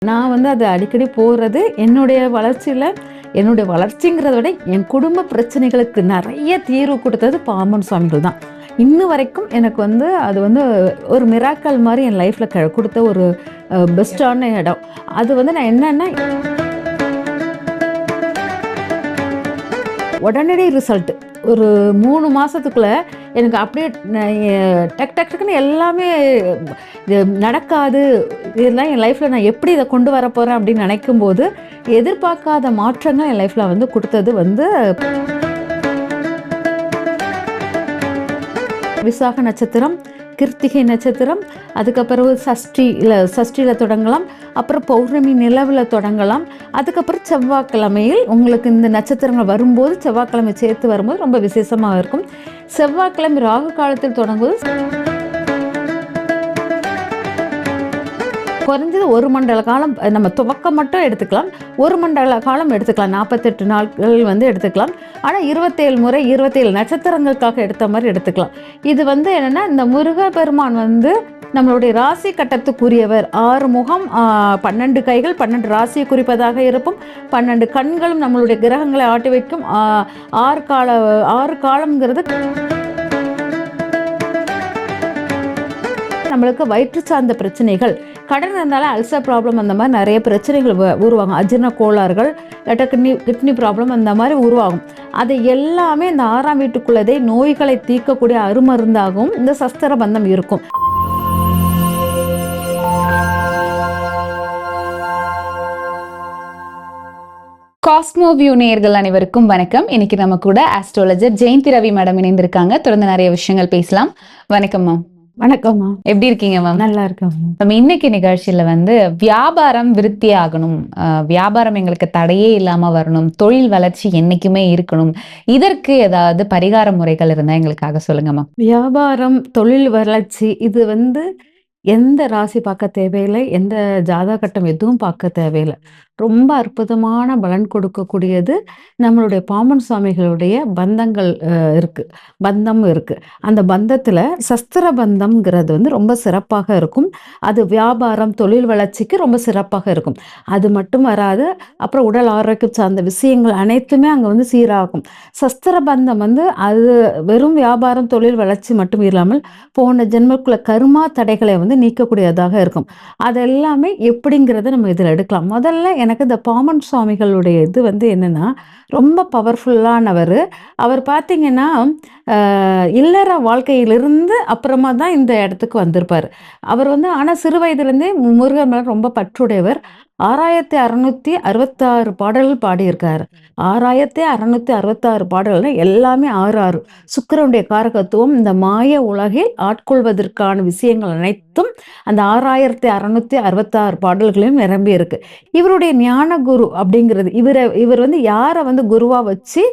நான் வந்து அது அடிக்கடி போகிறது என்னுடைய வளர்ச்சிங்கிறத விட என் குடும்ப பிரச்சனைகளுக்கு நிறைய தீர்வு கொடுத்தது பாம்பன் சுவாமிகள் தான். இன்னும் வரைக்கும் எனக்கு வந்து அது வந்து ஒரு மிராக்கல் மாதிரி என் லைஃப்பில் கொடுத்த ஒரு பெஸ்ட்டான இடம். அது வந்து நான் என்னன்னா உடனடி ரிசல்ட் ஒரு 3 மாதத்துக்குள்ள எனக்கு அப்படியே டக் டக் டக்குன்னு எல்லாமே இது நடக்காது, இதெல்லாம் என் லைஃப்பில் நான் எப்படி இதை கொண்டு வர போகிறேன் அப்படின்னு நினைக்கும் போது எதிர்பார்க்காத மாற்றங்கள் என் லைஃப்பில் வந்து கொடுத்தது வந்து விசாக நட்சத்திரம், கிருத்திகை நட்சத்திரம், அதுக்கப்புறம் சஷ்டியில் தொடங்கலாம், அப்புறம் பௌர்ணமி நிலவில் தொடங்கலாம், அதுக்கப்புறம் செவ்வாய்க்கிழமையில் உங்களுக்கு இந்த நட்சத்திரங்கள் வரும்போது செவ்வாய்க்கிழமை சேர்த்து வரும்போது ரொம்ப விசேஷமாக இருக்கும். செவ்வாய்க்கிழமை ராகு காலத்தில் தொடங்கும்போது குறைஞ்சது 1 மண்டல காலம் நம்ம துவக்கம் மட்டும் எடுத்துக்கலாம், 1 மண்டல காலம் எடுத்துக்கலாம், 48 நாட்கள் வந்து எடுத்துக்கலாம். ஆனால் 27 முறை 27 நட்சத்திரங்களுக்காக எடுத்த மாதிரி எடுத்துக்கலாம். இது வந்து என்னென்னா இந்த முருகப்பெருமான் வந்து நம்மளுடைய ராசி கட்டத்துக்குரியவர். 6 முகம், 12 கைகள், 12 ராசியை குறிப்பதாக இருக்கும். 12 கண்களும் நம்மளுடைய கிரகங்களை ஆட்டி வைக்கும். 6 காலம்ங்கிறது நம்மளுக்கு வயிற்று சார்ந்த பிரச்சனைகள், கடன் இருந்தாலும் அல்சர் ப்ராப்ளம், அந்த மாதிரி நிறைய பிரச்சனைகள் உருவாகும். அஜீரண கோளாறுகள், கிட்னி ப்ராப்ளம் அந்த மாதிரி உருவாகும். அது எல்லாமே இந்த 6ஆம் வீட்டுக்குள்ளதே நோய்களை தீர்க்கக்கூடிய அருமருந்தாகவும் இந்த சஸ்திர பந்தம் இருக்கும். காஸ்மோ வியூ நேயர்கள் அனைவருக்கும் வணக்கம். இன்னைக்கு நம்ம கூட ஆஸ்ட்ராலஜர் ஜெயந்தி ரவி மேடம் இணைந்திருக்காங்க. தொடர்ந்து நிறைய விஷயங்கள் பேசலாம். வணக்கம் மேம். வணக்கம்மா. எப்படி இருக்கீங்க மேம்? நல்லா இருக்கேன். நம்ம இன்னைக்கு நிகழ்ச்சியில வந்து வியாபாரம் விருத்தி ஆகணும், வியாபாரம் எங்களுக்கு தடையே இல்லாம வரணும், தொழில் வளர்ச்சி என்னைக்குமே இருக்கணும், இதற்கு ஏதாவது பரிகார முறைகள் இருந்தா எங்களுக்காக சொல்லுங்க மேம். வியாபாரம், தொழில் வளர்ச்சி, இது வந்து எந்த ராசி பார்க்க தேவையில்லை, எந்த ஜாதக கட்டம் எதுவும் பார்க்க தேவையில்லை. ரொம்ப அற்புதமான பலன் கொடுக்கக்கூடியது நம்மளுடைய பாம்பன் சுவாமிகளுடைய பந்தங்கள் பந்தம் இருக்கு. அந்த பந்தத்துல சஸ்திர பந்தம்ங்கிறது வந்து ரொம்ப சிறப்பாக இருக்கும். அது வியாபாரம் தொழில் வளர்ச்சிக்கு ரொம்ப சிறப்பாக இருக்கும். அது மட்டும் வராது, அப்புறம் உடல் ஆரோக்கியம் சார்ந்த விஷயங்கள் அனைத்துமே அங்கே வந்து சீராகும். சஸ்திர பந்தம் வந்து அது வெறும் வியாபாரம் தொழில் வளர்ச்சி மட்டும் இல்லாமல் போன ஜென்மக்குள்ள கர்மா தடைகளை வந்து நீக்கக்கூடியதாக இருக்கும். அதெல்லாமே எப்படிங்கிறத நம்ம இதில் எடுக்கலாம். முதல்ல எனக்கு இந்த பாம்பன் சுவாமிகளுடைய இது வந்து என்னன்னா ரொம்ப பவர்ஃபுல்லானவர். அவர் பார்த்தீங்கன்னா இல்லற வாழ்க்கையிலிருந்து அப்புறமா தான் இந்த இடத்துக்கு வந்திருப்பார். அவர் வந்து ஆனால் சிறு வயதுலேருந்தே முருகன் மேலே ரொம்ப பற்றுடையவர். 6666 பாடல்கள் பாடியிருக்காரு. 6666 பாடல்கள் எல்லாமே 6 சுக்கிரனுடைய காரகத்துவம் இந்த மாய உலகில் ஆட்கொள்வதற்கான விஷயங்கள் அனைத்தும் அந்த 6666 பாடல்களையும் நிரம்பி இருக்கு. இவருடைய ஞான குரு அப்படிங்கிறது இவர் வந்து யாரை வந்து குருவா வச்சு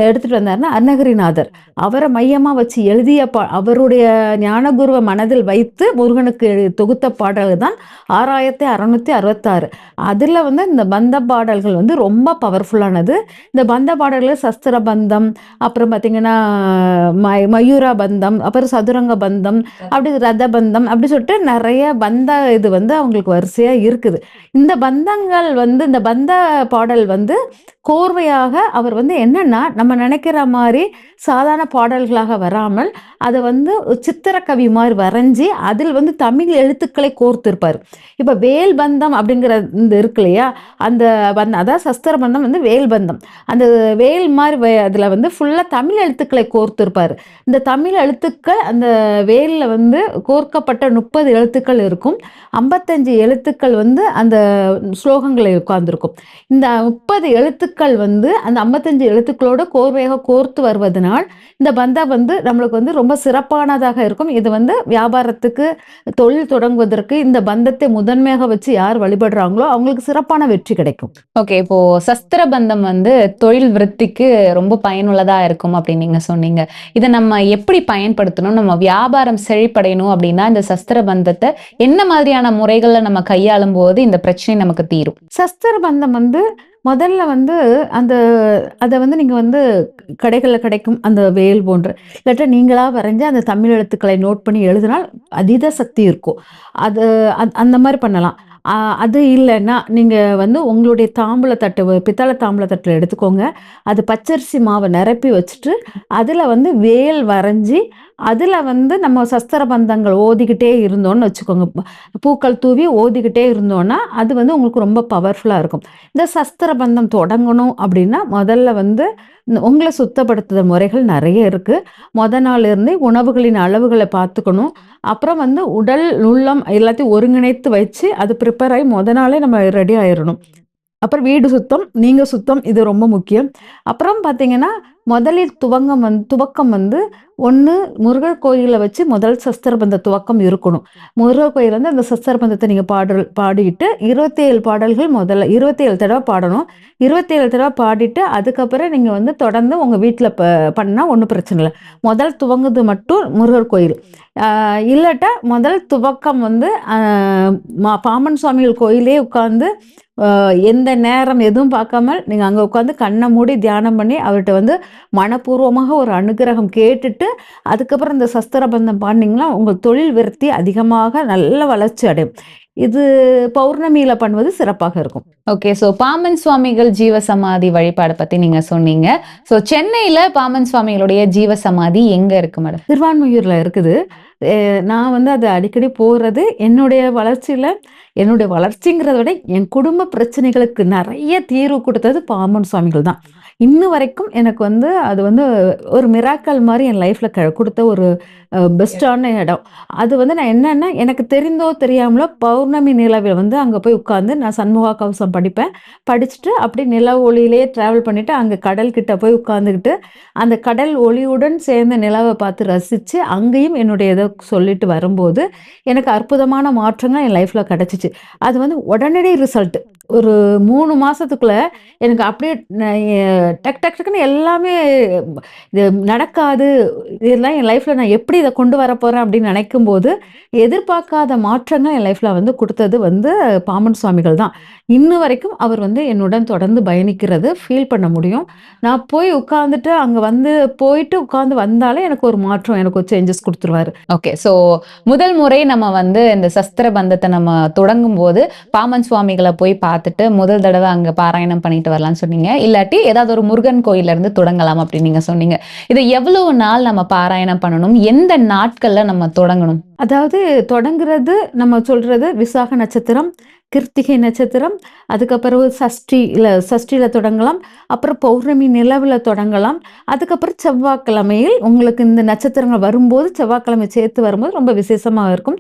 எடுத்துட்டு வந்தாருன்னா அருணகிரிநாதர். அவரை மையமா வச்சு எழுதிய அவருடைய ஞான குருவை மனதில் வைத்து முருகனுக்கு தொகுத்த பாடல்கள் தான் 6666. அதில் வந்து இந்த பந்த பாடல்கள் வந்து ரொம்ப பவர்ஃபுல்லானது. இந்த பந்த பாடல்கள் சஸ்திர பந்தம், அப்புறம் பார்த்தீங்கன்னா மயூரா பந்தம், அப்புறம் சதுரங்க பந்தம், அப்படி ரத பந்தம், அப்படி சொல்லிட்டு நிறைய பந்த இது வந்து அவங்களுக்கு வரிசையாக இருக்குது. இந்த பந்தங்கள் வந்து இந்த பந்த பாடல் வந்து கோர்வையாக அவர் வந்து என்னன்னா நம்ம நினைக்கிற மாதிரி சாதாரண பாடல்களாக வராமல் அதை வந்து சித்திரக்கவி மாதிரி வரைஞ்சி அதில் வந்து தமிழ் எழுத்துக்களை கோர்த்திருப்பார். இப்போ வேல் பந்தம் அப்படிங்கிற இந்த இருக்கு இல்லையா, அந்த பந்தம் அதாவது சஸ்திர பந்தம் வந்து வேல் பந்தம். அந்த வேல் மாதிரி அதில் வந்து ஃபுல்லாக தமிழ் எழுத்துக்களை கோர்த்திருப்பார். இந்த தமிழ் எழுத்துக்கள் அந்த வேலில் வந்து கோர்க்கப்பட்ட 30 எழுத்துக்கள் இருக்கும். 55 எழுத்துக்கள் வந்து அந்த ஸ்லோகங்களை உட்கார்ந்துருக்கும். இந்த 30 எழுத்துக்கள் வந்து அந்த 55 எழுத்துக்களோட கோர்வையாக கோர்த்து வருவதனால் இந்த பந்தம் வந்து நம்மளுக்கு வந்து ரொம்ப சிறப்பானதாக இருக்கும். இது வந்து வியாபாரத்துக்கு தொழில் தொடங்குவதற்கு இந்த பந்தத்தை முதன்மையாக வச்சு யார் வழிபடுறாங்களோ அவங்களுக்கு சிறப்பான வெற்றி கிடைக்கும். ஓகே, இப்போ சஸ்திர பந்தம் வந்து தொழில் விருத்திக்கு ரொம்ப பயனுள்ளதா இருக்கும் அப்படின்னு நீங்க சொன்னீங்க. இதை நம்ம எப்படி பயன்படுத்தணும், நம்ம வியாபாரம் செழிப்படையணும் அப்படின்னா இந்த சஸ்திர பந்தத்தை என்ன மாதிரியான முறைகளை நம்ம கையாளும் போது இந்த பிரச்சனை நமக்கு தீரும்? சஸ்திர பந்தம் வந்து முதல்ல வந்து அதை வந்து நீங்கள் வந்து கடைகளில் கிடைக்கும் அந்த வேல் போன்ற இல்லாட்டா நீங்களாக வரைஞ்சி அந்த தமிழ் எழுத்துக்களை நோட் பண்ணி எழுதினால் அதீத சக்தி இருக்கும். அது அந்த மாதிரி பண்ணலாம். அது இல்லைன்னா நீங்கள் வந்து உங்களுடைய தாம்பூல தட்டு பித்தளை தாம்பூல தட்டில் எடுத்துக்கோங்க. அது பச்சரிசி மாவை நிரப்பி வச்சுட்டு அதில் வந்து வேல் வரைஞ்சி அதில் வந்து நம்ம சஸ்திர பந்தங்கள் ஓதிக்கிட்டே இருந்தோம்னு வச்சுக்கோங்க. பூக்கள் தூவி ஓதிக்கிட்டே இருந்தோன்னா அது வந்து உங்களுக்கு ரொம்ப பவர்ஃபுல்லாக இருக்கும். இந்த சஸ்திர பந்தம் தொடங்கணும் அப்படின்னா முதல்ல வந்து உங்களை சுத்தப்படுத்துகிற முறைகள் நிறைய இருக்குது. நாள் இருந்து உணவுகளின் அளவுகளை பார்த்துக்கணும். அப்புறம் வந்து உடல் உள்ளம் எல்லாத்தையும் ஒருங்கிணைத்து வச்சு அது ப்ரிப்பேர் ஆகி நாளே நம்ம ரெடி ஆயிடணும். அப்புறம் வீடு சுத்தம், நீங்க சுத்தம், இது ரொம்ப முக்கியம். அப்புறம் பார்த்தீங்கன்னா, முதலில் துவக்கம் வந்து ஒண்ணு முருகர் கோயில்ல வச்சு முதல் சஸ்திரபந்த துவக்கம் இருக்கணும். முருகர் கோயில் வந்து அந்த சஸ்திரபந்தத்தை நீங்க பாடிட்டு 27 பாடல்கள் முதல்ல 27 தடவை பாடணும். 27 தடவை பாடிட்டு அதுக்கப்புறம் நீங்க வந்து தொடர்ந்து உங்க வீட்ல பண்ணா ஒண்ணும் பிரச்சனை இல்ல. முதல் துவங்குது மட்டும் முருகர் கோயில். இல்லாட்டா முதல் துவக்கம் வந்து பாமன் சுவாமிகள் கோயிலே உட்கார்ந்து எந்த நேரம் எதுவும் பார்க்காமல் நீங்கள் அங்கே உட்காந்து கண்ணை மூடி தியானம் பண்ணி அவர்கிட்ட வந்து மனப்பூர்வமாக ஒரு அனுகிரகம் கேட்டுட்டு அதுக்கப்புறம் இந்த சஸ்திரபந்தம் பாடினீங்கன்னா உங்கள் தொழில் விருத்தி அதிகமாக நல்ல வளர்ச்சி அடையும். இது பௌர்ணமியில பண்ணுவது சிறப்பாக இருக்கும். ஓகே. ஸோ பாமன் சுவாமிகள் ஜீவசமாதி வழிபாடு பத்தி நீங்க சொன்னீங்க. ஸோ சென்னையில பாமன் சுவாமிகளுடைய ஜீவசமாதி எங்க இருக்கு மேடம்? திருவான்மையூர்ல இருக்குது. நான் வந்து அது அடிக்கடி போகிறது என்னுடைய வளர்ச்சிங்கிறத விட என் குடும்ப பிரச்சனைகளுக்கு நிறைய தீர்வு கொடுத்தது பாமன் சுவாமிகள் தான். இன்ன வரைக்கும் எனக்கு வந்து அது வந்து ஒரு மிராக்கல் மாதிரி என் லைஃப்ல கொடுத்த ஒரு பெஸ்டான இடம். அது வந்து நான் என்னன்னா எனக்கு தெரிந்தோ தெரியாமலோ பௌர்ணமி நிலவில் வந்து அங்கே போய் உட்காந்து நான் சண்முகா கவசம் படிப்பேன். படிச்சுட்டு அப்படி நில ஒளியிலேயே டிராவல் பண்ணிட்டு அங்கே கடல் கிட்ட போய் உட்காந்துக்கிட்டு அந்த கடல் ஒளியுடன் சேர்ந்த நிலவை பார்த்து ரசித்து அங்கேயும் என்னுடைய இதை சொல்லிட்டு வரும்போது எனக்கு அற்புதமான மாற்றங்கள் என் லைஃப்பில் கிடச்சிச்சு. அது வந்து உடனடி ரிசல்ட். ஒரு 3 மாதத்துக்குள்ளே எனக்கு அப்படியே டக்குன்னு எல்லாமே இது நடக்காது, இதெல்லாம் என் லைஃப்பில் நான் எப்படி இதை கொண்டு வர போகிறேன் அப்படின்னு நினைக்கும் போது எதிர்பார்க்காத மாற்றங்கள் என் லைஃப்பில் வந்து கொடுத்தது வந்து பாமன் சுவாமிகள் தான். இன்னும் வரைக்கும் அவர் வந்து என்னுடன் தொடர்ந்து பயணிக்கிறது ஃபீல் பண்ண முடியும். நான் போய் உட்காந்துட்டு அங்கே வந்து போயிட்டு உட்காந்து வந்தாலே எனக்கு ஒரு மாற்றம், எனக்கு ஒரு சேஞ்சஸ் கொடுத்துருவாரு. ஓகே. ஸோ முதல் முறை நம்ம வந்து இந்த சஸ்திர பந்தத்தை நம்ம தொடங்கும் போது பாமன் சுவாமிகளை போய் பார்த்துட்டு முதல் தடவை அங்கே பாராயணம் பண்ணிட்டு வரலாம்னு சொன்னீங்க. இல்லாட்டி ஏதாவது ஒரு முருகன் கோயில இருந்து தொடங்கலாம் அப்படின்னு நீங்க சொன்னீங்க. இதை எவ்வளவு நாள் நம்ம பாராயணம் பண்ணணும்? எந்த நாட்கள்ல நம்ம தொடங்கணும்? அதாவது தொடங்குறது நம்ம சொல்றது விசாக நட்சத்திரம், கிருத்திகை நட்சத்திரம், அதுக்கப்புறம் சஷ்டியில் தொடங்கலாம். அப்புறம் பௌர்ணமி நிலவில் தொடங்கலாம். அதுக்கப்புறம் செவ்வாய்க்கிழமையில் உங்களுக்கு இந்த நட்சத்திரங்கள் வரும்போது செவ்வாய்க்கிழமை சேர்த்து வரும்போது ரொம்ப விசேஷமாக இருக்கும்.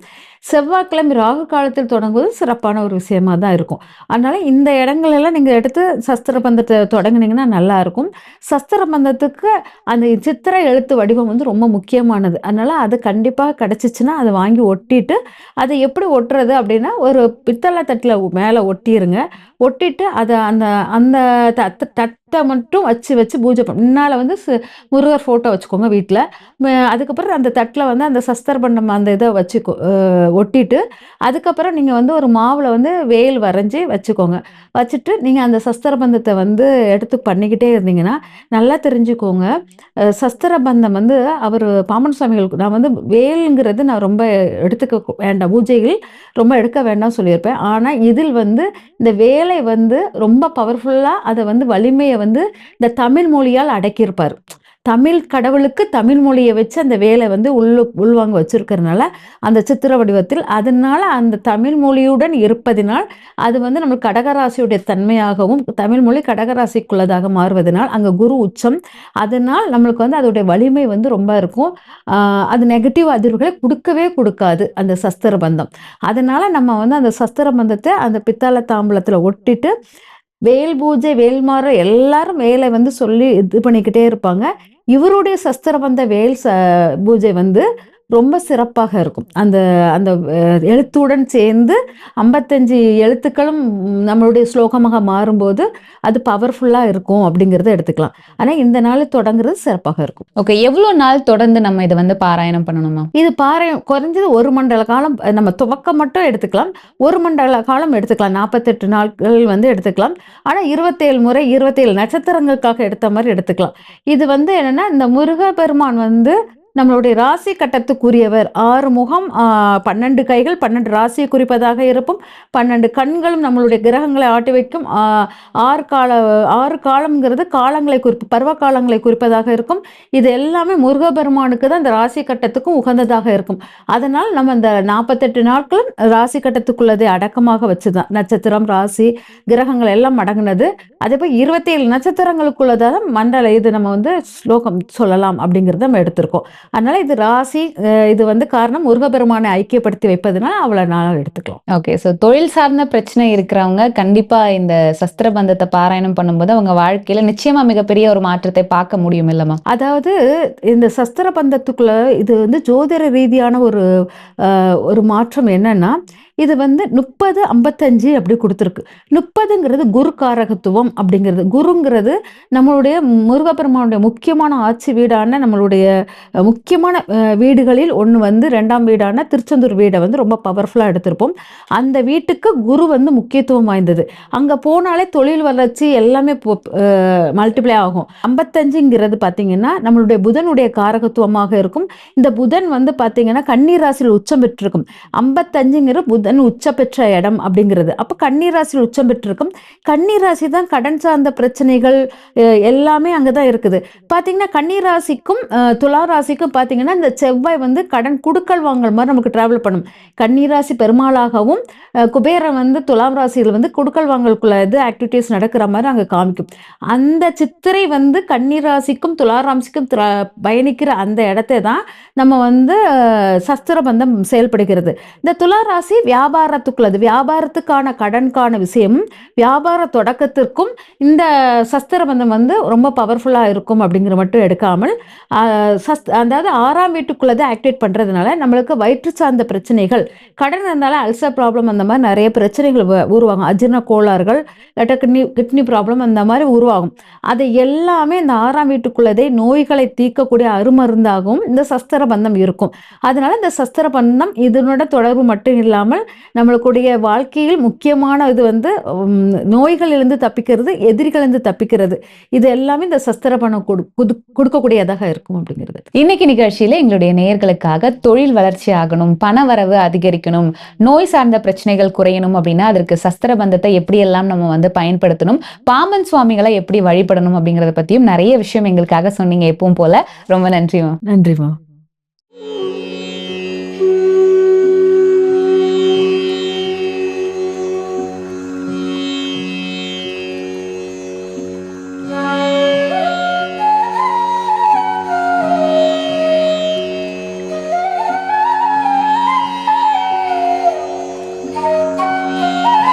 செவ்வாய்க்கிழமை ராகு காலத்தில் தொடங்குவது சிறப்பான ஒரு விஷயமா தான் இருக்கும். அதனால இந்த இடங்களெல்லாம் நீங்கள் எடுத்து சஸ்திர பந்தத்தை தொடங்குனீங்கன்னா நல்லா இருக்கும். சஸ்திர பந்தத்துக்கு அந்த சித்திர எழுத்து வடிவம் வந்து ரொம்ப முக்கியமானது. அதனால அது கண்டிப்பாக கிடச்சிச்சின்னா அதை வாங்கி ஒட்டிட்டு அதை எப்படி ஒட்டுறது அப்படின்னா ஒரு பித்தளை தட்டில் மேலே ஒட்டிடுங்க. ஒட்டிட்டு அதை அந்த அந்த தட்டை மட்டும் வச்சு பூஜை முன்னால் வந்து முருகர் ஃபோட்டோ வச்சுக்கோங்க வீட்டில். அதுக்கப்புறம் அந்த தட்டில் வந்து அந்த சஸ்திரபண்டம் அந்த இதை ஒட்டிட்டு அதுக்கப்புறம் நீங்கள் வந்து ஒரு மாவில் வந்து வேல் வரைஞ்சி வச்சுக்கோங்க. வச்சுட்டு நீங்கள் அந்த சஸ்திரபந்தத்தை வந்து எடுத்து பண்ணிக்கிட்டே இருந்தீங்கன்னா நல்லா தெரிஞ்சுக்கோங்க. சஸ்திரபந்தம் வந்து அவர் பாமன் சுவாமிகளுக்கு நான் வந்து வேலுங்கிறது நான் ரொம்ப எடுத்துக்க வேண்டாம், பூஜைகள் ரொம்ப எடுக்க வேண்டாம் சொல்லியிருப்பேன். ஆனால் இதில் வந்து இந்த வேலை வந்து ரொம்ப பவர்ஃபுல்லாக அதை வந்து வலிமையை வந்து இந்த தமிழ் மொழியால் அடக்கியிருப்பார். தமிழ் கடவுளுக்கு தமிழ் மொழியை வச்சு அந்த வேலை வந்து உள்வாங்க வச்சிருக்கிறதுனால அந்த சித்திர வடிவத்தில் அதனால அந்த தமிழ் மொழியுடன் இருப்பதினால் அது வந்து நம்ம கடகராசியுடைய தன்மையாகவும் தமிழ் மொழி கடகராசிக்குள்ளதாக மாறுவதனால் அங்கே குரு உச்சம், அதனால் நம்மளுக்கு வந்து அதோடைய வலிமை வந்து ரொம்ப இருக்கும். அது நெகட்டிவ் அதிர்வுகளை கொடுக்கவே கொடுக்காது அந்த சஸ்திர பந்தம். அதனால நம்ம வந்து அந்த சஸ்திர பந்தத்தை அந்த பித்தளை தாம்பூலத்தில் ஒட்டிட்டு வேல் பூஜை வேல்மாற எல்லாரும் வேலை வந்து சொல்லி இது பண்ணிக்கிட்டே இருப்பாங்க. இவருடைய சஸ்திரபந்த வேல் பூஜை வந்து ரொம்ப சிறப்பாக இருக்கும். அந்த அந்த எழுத்துடன் சேர்ந்து 55 எழுத்துக்களும் நம்மளுடைய ஸ்லோகமாக மாறும்போது அது பவர்ஃபுல்லாக இருக்கும் அப்படிங்கிறத எடுத்துக்கலாம். ஆனால் இந்த நாள் தொடங்குறது சிறப்பாக இருக்கும். ஓகே. எவ்வளோ நாள் தொடர்ந்து நம்ம இதை வந்து பாராயணம் பண்ணணுமா? இது குறைஞ்சது 1 மண்டல காலம் நம்ம துவக்கம் மட்டும் எடுத்துக்கலாம். 1 மண்டல காலம் எடுத்துக்கலாம். 48 நாட்கள் வந்து எடுத்துக்கலாம். ஆனால் 27 முறை 27 நட்சத்திரங்களுக்காக எடுத்த மாதிரி எடுத்துக்கலாம். இது வந்து என்னன்னா இந்த முருக பெருமான் வந்து நம்மளுடைய ராசி கட்டத்துக்குரியவர் 6 முகம் 12 கைகள் 12 ராசியை குறிப்பதாக இருக்கும். 12 கண்களும் நம்மளுடைய கிரகங்களை ஆட்டி வைக்கும். 6 காலம்ங்கிறது காலங்களை பருவ காலங்களை குறிப்பதாக இருக்கும். இது எல்லாமே முருகபெருமானுக்கு தான் இந்த ராசி கட்டத்துக்கும் உகந்ததாக இருக்கும். அதனால் நம்ம இந்த 48 நாட்களும் ராசி கட்டத்துக்குள்ளதை அடக்கமாக வச்சுதான் நட்சத்திரம் ராசி கிரகங்கள் எல்லாம் அடங்குனது. அதே போல் 27 நட்சத்திரங்களுக்குள்ளதாக மண்டல இது நம்ம வந்து ஸ்லோகம் சொல்லலாம் அப்படிங்கிறத நம்ம எடுத்திருக்கோம். அதனால இது ராசி இது வந்து காரணம் முருகபெருமானை ஐக்கியப்படுத்தி வைப்பதுனால அவ்வளவு நாள் எடுத்துக்கலாம். ஓகே. ஸோ தொழில் சார்ந்த பிரச்சனை இருக்கிறவங்க கண்டிப்பா இந்த சஸ்திர பந்தத்தை பாராயணம் பண்ணும்போது அவங்க வாழ்க்கையில நிச்சயமா மிகப்பெரிய ஒரு மாற்றத்தை பார்க்க முடியும் இல்லம்மா? அதாவது இந்த சஸ்திர பந்தத்துக்குள்ள இது வந்து ஜோதிட ரீதியான ஒரு மாற்றம் என்னன்னா, இது வந்து 30, 55 அப்படி கொடுத்துருக்கு. 30ங்கிறது குரு காரகத்துவம் அப்படிங்கிறது. குருங்கிறது நம்மளுடைய முருகப்பெருமானுடைய முக்கியமான ஆட்சி வீடான நம்மளுடைய முக்கியமான வீடுகளில் ஒன்று வந்து 2ஆம் வீடான திருச்செந்தூர் வீடை வந்து ரொம்ப பவர்ஃபுல்லாக எடுத்திருப்போம். அந்த வீட்டுக்கு குரு வந்து முக்கியத்துவம் வாய்ந்தது. அங்கே போனாலே தொழில் வளர்ச்சி எல்லாமே மல்டிப்ளை ஆகும். 55ங்கிறது பார்த்தீங்கன்னா நம்மளுடைய புதனுடைய காரகத்துவமாக இருக்கும். இந்த புதன் வந்து பார்த்தீங்கன்னா கன்னி ராசியில் உச்சம் பெற்றிருக்கும். 55ங்கிற புதன் உச்ச பெற்ற இடம் அப்படிங்கிறது. அப்போ கன்னி ராசியில் உச்சம் பெற்றிருக்கும். கன்னி ராசி தான் கடன் சார்ந்த பிரச்சனைகள் எல்லாமே அங்கே தான் இருக்குது. பார்த்தீங்கன்னா கன்னி ராசிக்கும் துலா ராசிக்கும் பார்த்தீங்கன்னா இந்த செவ்வாய் வந்து கடன் குடுக்கல் வாங்கல் மாதிரி நமக்கு டிராவல் பண்ணும். கன்னி ராசி பெருமாளாகவும் குபேரன் வந்து துலாம் ராசியில் வந்து குடுக்கல் வாங்கலுக்குள்ள இது ஆக்டிவிட்டிஸ் நடக்கிற மாதிரி அங்கே காமிக்கும். அந்த சித்திரை வந்து கன்னி ராசிக்கும் துலா ராசிக்கும் பயணிக்கிற அந்த இடத்தை தான் நம்ம வந்து சஸ்திர பந்தம் செயல்படுகிறது. இந்த துலா ராசி வியாபாரத்துக்குள்ளது, வியாபாரத்துக்கான கடனுக்கான விஷயம், வியாபார தொடக்கத்திற்கும் இந்த சஸ்திர பந்தம் வந்து ரொம்ப பவர்ஃபுல்லாக இருக்கும் அப்படிங்கிற மட்டும் எடுக்காமல் அதாவது 6ஆம் வீட்டுக்குள்ளதை ஆக்டிவேட் பண்ணுறதுனால நம்மளுக்கு வயிற்று சார்ந்த பிரச்சனைகள், கடன் இருந்தாலும் அல்சர் ப்ராப்ளம் அந்த மாதிரி நிறைய பிரச்சனைகள் உருவாகும். அஜீரண கோளாறுகள், கிட்னி ப்ராப்ளம் அந்த மாதிரி உருவாகும். அதை எல்லாமே இந்த 6ஆம் வீட்டுக்குள்ளதை நோய்களை தீர்க்கக்கூடிய அருமருந்தாகவும் இந்த சஸ்திர பந்தம் இருக்கும். அதனால இந்த சஸ்திர பந்தம் இதனோட தொடர்பு மட்டும் இல்லாமல் நம்மளுடைய வாழ்க்கையில் முக்கியமான இது வந்து நோய்களிலிருந்து தப்பிக்கிறது, எதிரிகளிலிருந்து தப்பிக்கிறது, இது எல்லாமே இந்த சஸ்திர பந்தம் கொடுக்கக்கூடியதாக இருக்கும் அப்படிங்கிறது. இன்னைக்கு நிகழ்ச்சியில எங்களுடைய நேயர்களுக்காக தொழில் வளர்ச்சி ஆகணும், பண வரவு அதிகரிக்கணும், நோய் சார்ந்த பிரச்சனைகள் குறையணும் அப்படின்னா அதற்கு சஸ்திர பந்தத்தை எப்படியெல்லாம் நம்ம வந்து பயன்படுத்தணும், பாம்பன் சுவாமிகளை எப்படி வழிபடணும் அப்படிங்கறத பத்தியும் நிறைய விஷயம் எங்களுக்காக சொன்னீங்க. எப்பவும் போல ரொம்ப நன்றிமா. நன்றிமா.